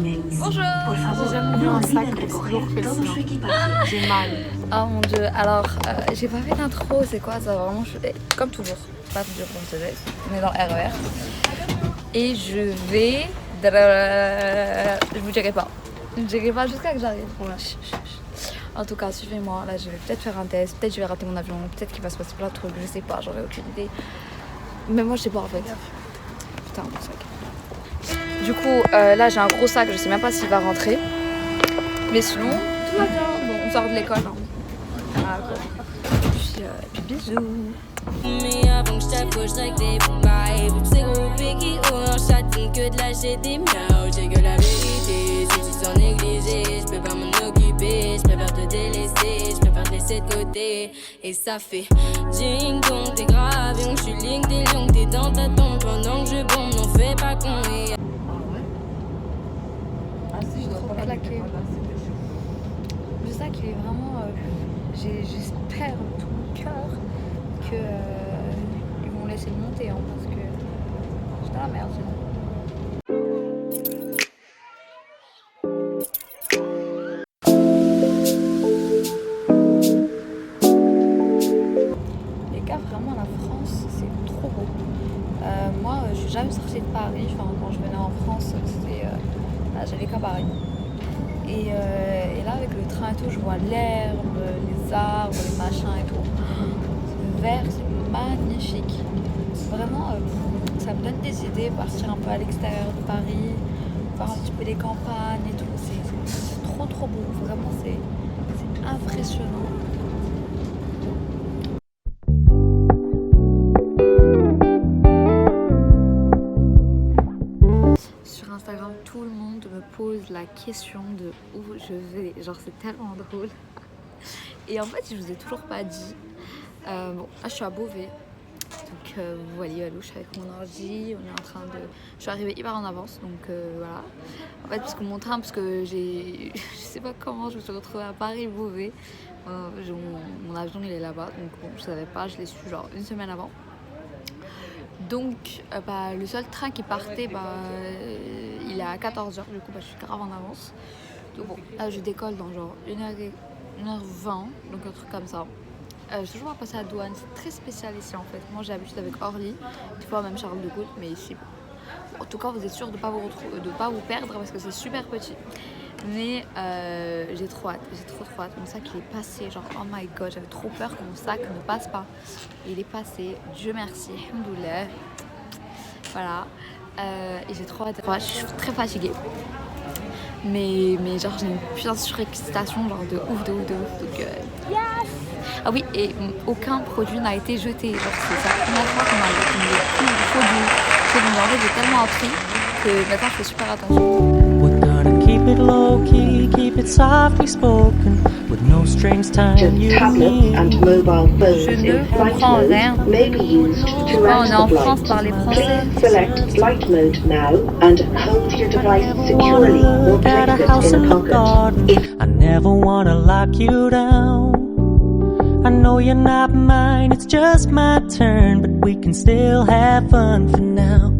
Bonjour. J'ai jamais vu un sac aussi lourd que le sien. J'ai mal. Oh mon dieu, alors j'ai pas fait d'intro, c'est quoi ça vraiment comme toujours, pas toujours comme je disais, on est dans le RER et je vais, je vous dirai pas jusqu'à que j'arrive. Voilà. En tout cas, suivez-moi, là je vais peut-être faire un test, peut-être je vais rater mon avion, peut-être qu'il va se passer plein de trucs, je sais pas, j'en ai aucune idée. Mais moi je sais pas en fait. Putain, mon sac. Du coup, là j'ai un gros sac, je sais même pas s'il va rentrer. Mais sinon, tout va bien. Bon, on sort de l'école. Hein. Ah, puis bisous. Mais avant que je t'accroche, je règle des bails. C'est gros piqué ou en chatine que de lâcher des miaus. J'ai que la vérité, si tu sens négligé, je peux pas m'en occuper. Je préfère te délaisser, je préfère te laisser de côté. Et ça fait ding dong, t'es grave, donc je suis ligne, t'es longue, t'es dans ta tombe pendant que je bombe, n'en fais pas con. Et... Je dois pas claquer. Le sac, il est vraiment. J'espère de tout mon cœur que ils vont laisser le monter, hein, parce que c'est la merde sinon. Les gars, vraiment la France, c'est trop beau. Moi, je suis jamais sortie de Paris. Enfin, quand je venais en France, c'était, j'allais qu'à Paris. Et là, avec le train et tout, je vois l'herbe, les arbres, les machins et tout. Le vert, c'est magnifique. Vraiment, ça me donne des idées, partir un peu à l'extérieur de Paris, voir un petit peu les campagnes et tout. C'est trop trop beau. Vraiment, c'est impressionnant. Sur Instagram, tout le monde me pose la question de où je vais. Genre, c'est tellement drôle. Et en fait, je vous ai toujours pas dit. Bon, là, je suis à Beauvais. Donc, vous voyez, je suis avec mon ordi. On est en train de. Je suis arrivée hyper en avance. Donc, voilà. En fait, parce que mon train, parce que j'ai. Je sais pas comment je me suis retrouvée à Paris-Beauvais. Mon avion, il est là-bas. Donc, bon, je savais pas. Je l'ai su genre une semaine avant. Donc, le seul train qui partait, il est à 14h, du coup, je suis grave en avance. Donc bon, là, je décolle dans genre 1h20, donc un truc comme ça. Je suis toujours pas passer à douane, c'est très spécial ici en fait. Moi, j'ai l'habitude avec Orly, des fois même Charles de Gaulle, mais ici, en tout cas, vous êtes sûr de pas vous perdre parce que c'est super petit. Mais j'ai trop hâte, trop hâte. Mon sac il est passé, genre oh my god, j'avais trop peur que mon sac ne passe pas. Il est passé, Dieu merci, alhamdoulilah. Voilà, et j'ai trop hâte, je suis très fatiguée. Mais genre j'ai une putain de surexcitation, genre de ouf. Donc yes. Ah oui, et aucun produit n'a été jeté. Genre c'est la première fois qu'on a plus de produits. En fait j'ai tellement appris que maintenant je fais super attention. Keep it low key, keep it softly spoken, with no strings tying you to me. Je ne comprends rien. On est en France par les Français. Select flight mode now and hold your device securely or Got a place house it in in the the pocket. garden. I never wanna lock you down. I know you're not mine, it's just my turn, but we can still have fun for now.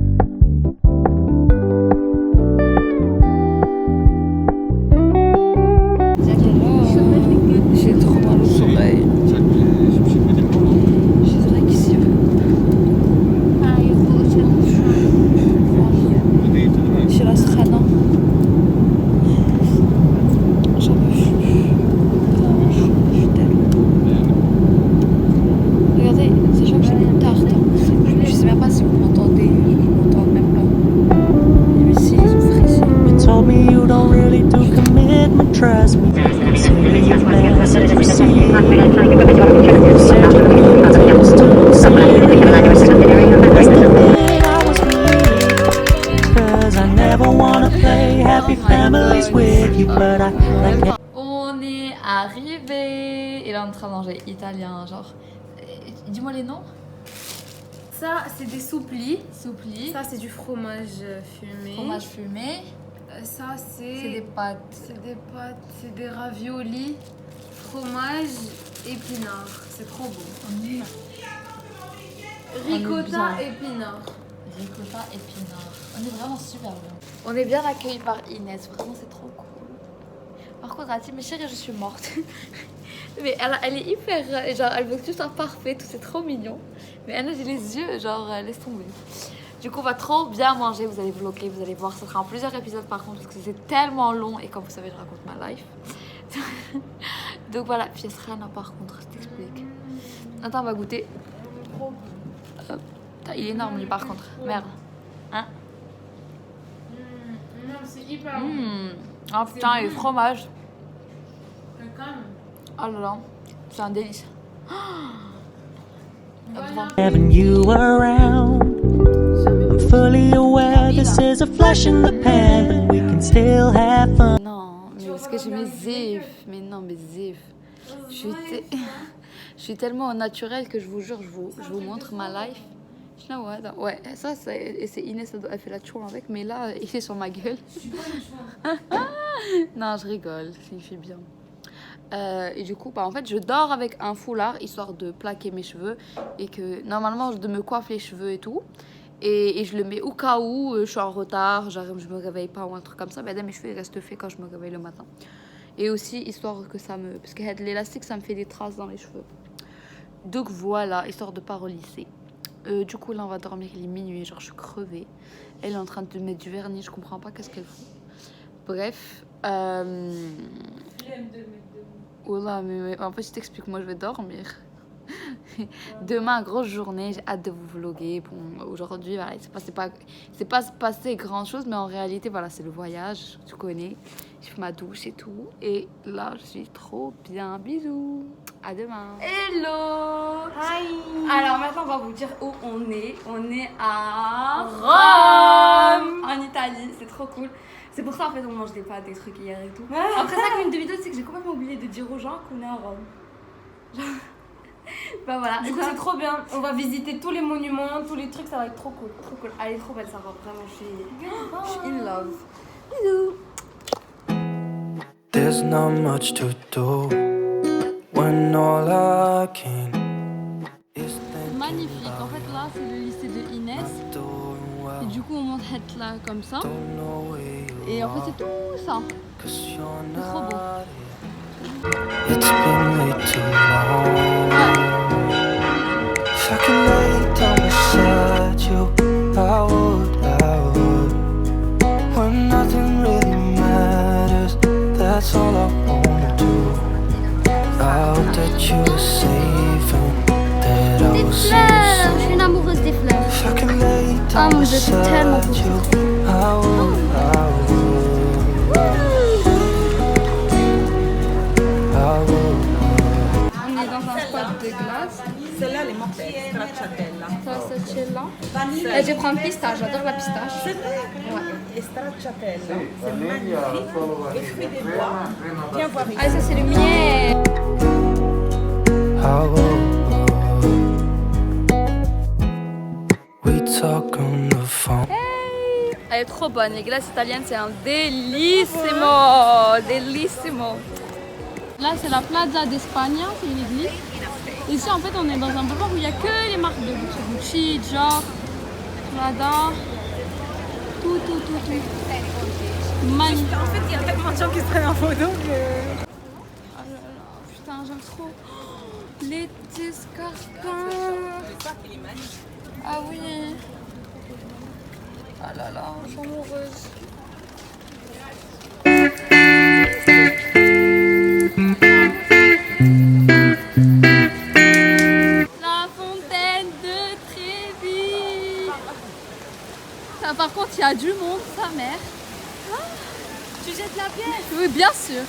J'ai trop mal au sommeil. C'est vrai qu'ici. Chez la Strana. J'en peux plus. Je suis tellement. Regardez, sachant que j'ai des tartes. Je sais même pas si vous m'entendez. Ils m'entendent même pas. Mais si, ils ont fraissé. You told me you don't really do commitment, trust me. Consider your plans and proceed. You said you need things to succeed. That's the thing I was with. 'Cause I never wanna play happy families with you, but I like it. On est arrivé. Et là, on est en train de manger italien, genre. Dis-moi les noms. Ça, c'est des souplis. Soupli. Ça, c'est du fromage fumé. Fromage fumé. Ça, C'est des pâtes. c'est des raviolis, fromage, épinards. C'est trop bon. On est Ricotta, bien. épinards. ricotta épinard. On est vraiment super bien. On est bien accueillis par Inès, vraiment c'est trop cool. Par contre, elle dit, mais chérie, je suis morte. Mais elle est hyper, genre, elle veut que tout soit parfait, tout c'est trop mignon. Mais elle a les yeux, genre, laisse tomber. Du coup, on va trop bien manger, vous allez vlogger, vous allez voir, ça sera en plusieurs épisodes par contre, parce que c'est tellement long et comme vous savez, je raconte ma life. Donc voilà, puis Rana par contre, je t'explique. Attends, on va goûter. Il est énorme lui par contre, merde. Hein? Non, c'est hyper bon. Oh putain, et le fromage. Comme. Oh là là, c'est un délice. Having you around, I'm fully aware this is a flash in the pan, but we can still have fun. Non, mais parce que j'ai mes zif. Mais non, mes zif. Je suis tellement au naturel que je vous jure, je vous montre ma life. Ouais, ça c'est Inès, elle fait la chouin avec, mais là, il est sur ma gueule. Non, je rigole, il fait bien. Et du coup, en fait, je dors avec un foulard histoire de plaquer mes cheveux et que normalement, je me coiffe les cheveux et tout. Et je le mets au cas où je suis en retard, genre je me réveille pas ou un truc comme ça. Ben, mes cheveux ils restent faits quand je me réveille le matin. Et aussi, histoire que ça me... Parce que l'élastique, ça me fait des traces dans les cheveux. Donc voilà, histoire de pas relisser. Du coup, là, on va dormir, il est minuit, genre je suis crevée. Elle est en train de mettre du vernis, je comprends pas qu'est-ce qu'elle fout. Bref. Oula, mais en fait, je t'explique, moi je vais dormir. Demain, grosse journée, j'ai hâte de vous vlogger. Bon, aujourd'hui, voilà, c'est pas passé grand chose, mais en réalité, voilà, c'est le voyage, tu connais. Je fais ma douche et tout. Et là, je suis trop bien. Bisous. À demain. Hello. Hi. Alors maintenant, on va vous dire où on est. On est à Rome, en Italie. C'est trop cool. C'est pour ça, en fait, on mange des pâtes, des trucs hier et tout. Après 5 minutes de vidéo, c'est que j'ai complètement oublié de dire aux gens qu'on est à Rome. Genre... Bah voilà. Du coup, c'est trop bien. On va visiter tous les monuments, tous les trucs, ça va être trop cool. Trop cool. Elle est trop belle, ça va vraiment. Je suis in love. Bisous. There's not much to do when all I can is think Magnifique. En fait, là, c'est le lycée de Inès. Et du coup, on monte là comme ça. Et en fait, c'est tout ça. C'est trop beau. It's been way too long. If I could lay down beside you, I would. When nothing really matters, that's all I wanna do. I hope that you were safe and that I was safe. Je suis une amoureuse des fleurs. If I could lay down mon Dieu, c'est tellement beside beau. you, I would. On est dans un spot de glace. Celle-là, elle est mortelle, stracciatella. Stracciatella. Et je prends pistache, j'adore la pistache. C'est vrai? Ouais. Et stracciatella, c'est magnifique. Et fruits des bois. Viens voir ici. Ah, ça c'est le miel. We talk on the phone. Elle est trop bonne, les glaces italiennes c'est un délissimo. Délissimo. Là c'est la Plaza d'Espagne, c'est une église. Ici en fait on est dans un boulevard où il n'y a que les marques de luxe. Gucci, Dior, Prada, tout. Magnifique. En fait, il y a tellement de gens qui se prennent en photo que... Oh là là, putain j'aime trop. Les escarpins. Il est magnifique. Ah oui. Ah là là, je suis amoureuse. La fontaine de Trévi. Ça, par contre, il y a du monde, sa mère. Ah, tu jettes la pierre? Oui, bien sûr.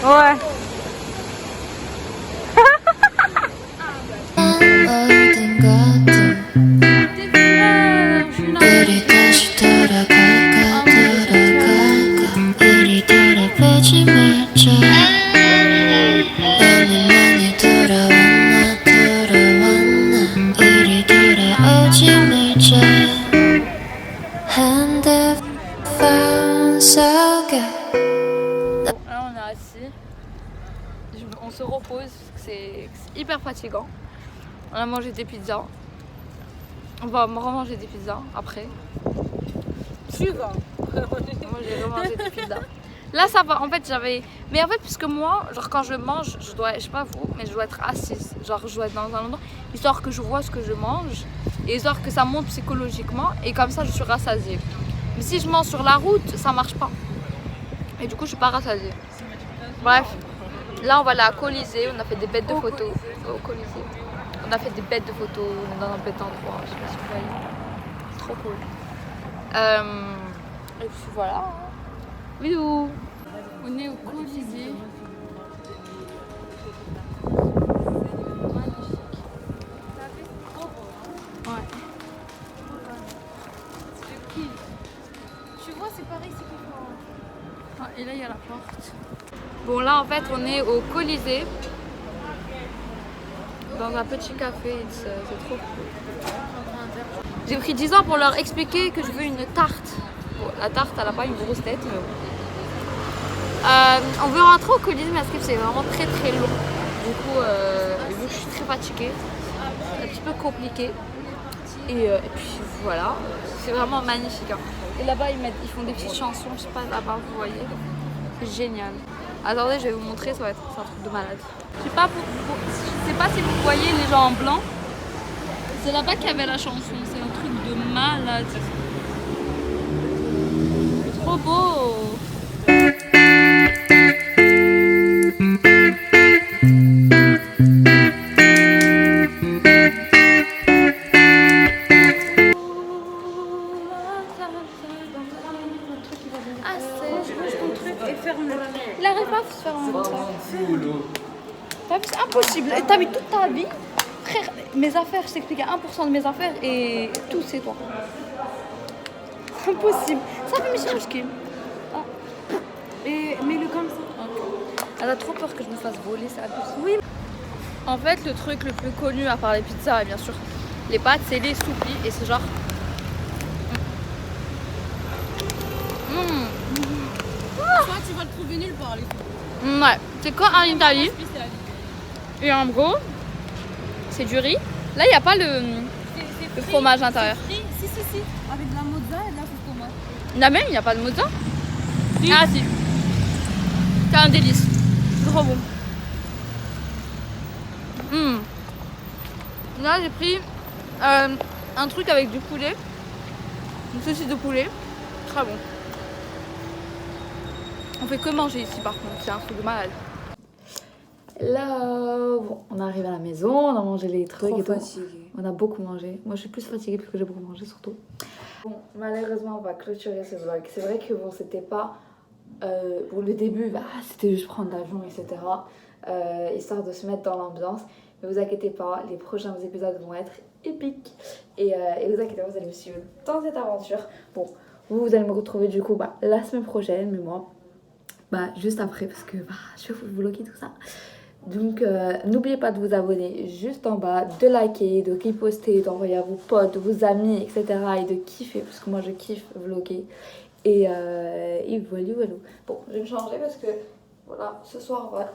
Ouais. Des fleurs, je suis une amoureuse. on se repose parce que c'est hyper fatigant. On a mangé des pizzas. On va remanger des pizzas après. Suivant. Moi j'ai remangé des pizzas. Là ça va, en fait j'avais... Mais en fait puisque moi, genre quand je mange, je dois, je sais pas vous, mais je dois être assise. Genre je dois être dans un endroit, histoire que je vois ce que je mange. Et histoire que ça monte psychologiquement. Et comme ça je suis rassasiée. Mais si je mange sur la route, ça marche pas. Et du coup je suis pas rassasiée. Bref, là on va aller à Colisée, on a fait des bêtes de photos. Au Colisée. On a fait des bêtes de photos, on est dans un bête endroit, je sais pas si vous voyez. C'est trop cool. Et puis voilà. Bisous. On est au Colisée. Ouais. Tu vois, c'est pareil, c'est quoi. Ah, et là il y a la porte. Bon là en fait on est au Colisée. Dans un petit café, c'est trop cool. J'ai pris 10 ans pour leur expliquer que je veux une tarte. Bon, la tarte elle a pas une grosse tête mais bon. On veut rentrer au Colisée mais c'est vraiment très très long. Du coup vu que je suis très fatiguée, c'est un petit peu compliqué. Et puis voilà, c'est vraiment magnifique. Hein. Et là-bas ils font des petites chansons, je sais pas là-bas vous voyez. C'est génial. Attendez, je vais vous montrer, c'est un truc de malade. Je sais pas si vous voyez les gens en blanc. C'est là-bas qu'il y avait la chanson, c'est un truc de malade. Trop beau. Il arrive pas à se faire en même temps. C'est impossible. T'as mis toute ta vie. Frère, mes affaires, je t'explique, 1% de mes affaires et tout c'est toi. Impossible. Ça fait Michel Houchki. Et mets-le comme ça. Elle a trop peur que je me fasse voler, c'est impossible. Oui. En fait, le truc le plus connu à part les pizzas et bien sûr les pâtes, c'est les souplis et c'est genre. Toi, tu vas le trouver nulle part, les filles. Ouais, c'est comme en Italie. Et en gros, c'est du riz. Là, il n'y a pas le fromage à l'intérieur. Si. Avec de la mozza et de la sauce tomate. Là même, il n'y a pas de mozza. Ah si. C'est un délice. Trop bon. Là, j'ai pris un truc avec du poulet. Une saucisse de poulet. Très bon. On fait que manger ici par contre, c'est un truc de malade. Là, bon, on arrive à la maison, on a mangé les trucs Trop et tout. fatiguée. On a beaucoup mangé. Moi, je suis plus fatiguée parce que j'ai beaucoup mangé surtout. Bon, malheureusement, on va clôturer ce vlog. C'est vrai que bon, c'était pas... pour le début, bah, c'était juste prendre l'avion, etc. Histoire de se mettre dans l'ambiance. Mais vous inquiétez pas, les prochains épisodes vont être épiques. Et vous inquiétez pas, vous allez me suivre dans cette aventure. Bon, vous allez me retrouver du coup la semaine prochaine, mais moi, juste après parce que je vais vous vlogger tout ça. Donc n'oubliez pas de vous abonner juste en bas, de liker, de reposter, d'envoyer à vos potes, vos amis, etc. et de kiffer parce que moi je kiffe vlogger. Et voilà. Bon, je vais me changer parce que voilà, ce soir on va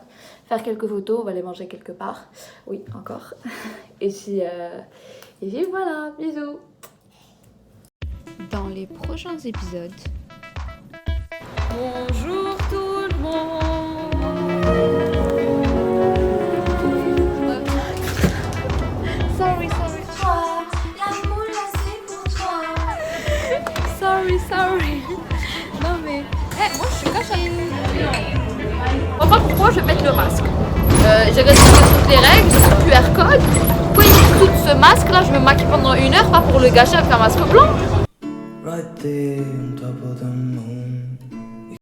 faire quelques photos, on va aller manger quelque part. Oui, encore. Et puis voilà, bisous. Dans les prochains épisodes. Bonjour tout le monde. Sorry. Non mais, moi je suis cachée. Je vois pas pourquoi je vais mettre le masque. J'ai respecté toutes les règles, j'ai le QR code. Pourquoi il coûte ce masque là? Je me maquille pendant 1 heure, pas pour le gâcher avec un masque blanc. Right there on top of the moon.